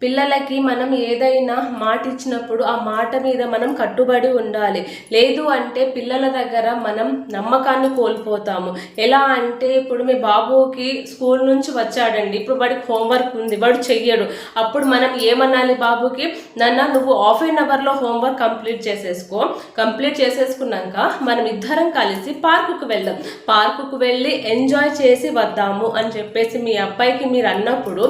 పిల్లలకి మనం ఏదైనా మాట ఇచ్చినప్పుడు ఆ మాట మీద మనం కట్టుబడి ఉండాలి. లేదు అంటే పిల్లల దగ్గర మనం నమ్మకాన్ని కోల్పోతాము. ఎలా అంటే ఇప్పుడు మీ బాబుకి స్కూల్ నుంచి వచ్చాడండి, ఇప్పుడు వాడికి హోంవర్క్ ఉంది, వాడు చెయ్యడు. అప్పుడు మనం ఏమనాలి బాబుకి, నాన్న నువ్వు హాఫ్ అన్ అవర్లో హోంవర్క్ కంప్లీట్ చేసేసుకో, కంప్లీట్ చేసేసుకున్నాక మనం ఇద్దరం కలిసి పార్కుకు వెళ్దాం, పార్కుకు వెళ్ళి ఎంజాయ్ చేసి వద్దాము అని చెప్పేసి మీ అబ్బాయికి మీరు అన్నప్పుడు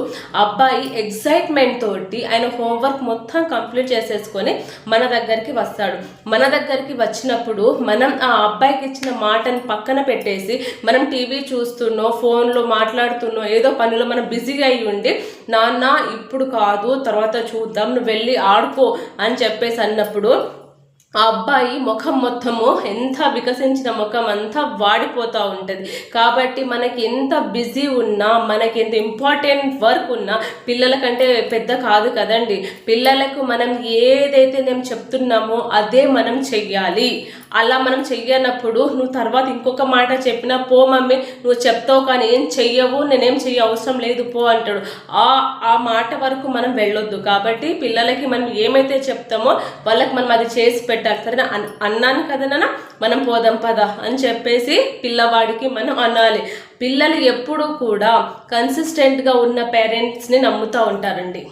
అబ్బాయి ఎక్సైట్మెంట్ తోటి ఆయన హోంవర్క్ మొత్తం కంప్లీట్ చేసేసుకొని మన దగ్గరికి వస్తాడు. మన దగ్గరికి వచ్చినప్పుడు మనం ఆ అబ్బాయికి ఇచ్చిన మాటని పక్కన పెట్టేసి మనం టీవీ చూస్తున్నో ఫోన్లో మాట్లాడుతున్నో ఏదో పనిలో మనం బిజీగా అయ్యి ఉండి, నాన్న ఇప్పుడు కాదు తర్వాత చూద్దాం నువ్వు వెళ్ళి ఆడుకో అని చెప్పేసి అన్నప్పుడు ఆ అబ్బాయి ముఖం మొత్తము ఎంత వికసించిన ముఖం అంతా వాడిపోతూ ఉంటుంది. కాబట్టి మనకి ఎంత బిజీ ఉన్నా, మనకి ఎంత ఇంపార్టెంట్ వర్క్ ఉన్నా పిల్లల కంటే పెద్ద కాదు కదండి. పిల్లలకు మనం ఏదైతే మేము చెప్తున్నామో అదే మనం చెయ్యాలి. అలా మనం చెయ్యనప్పుడు నువ్వు తర్వాత ఇంకొక మాట చెప్పినా, పో మమ్మీ నువ్వు చెప్తావు కానీ ఏం చెయ్యవు, నేనేం చెయ్య అవసరం లేదు పో అంటాడు. ఆ మాట వరకు మనం వెళ్ళొద్దు. కాబట్టి పిల్లలకి మనం ఏమైతే చెప్తామో వాళ్ళకి మనం అది చేసి పెట్టాలి. సరేనా, అన్నాను కదా నాన్న మనం పోదాం పద అని చెప్పేసి పిల్లవాడికి మనం అనాలి. పిల్లలు ఎప్పుడూ కూడా కన్సిస్టెంట్గా ఉన్న పేరెంట్స్ని నమ్ముతూ ఉంటారండి.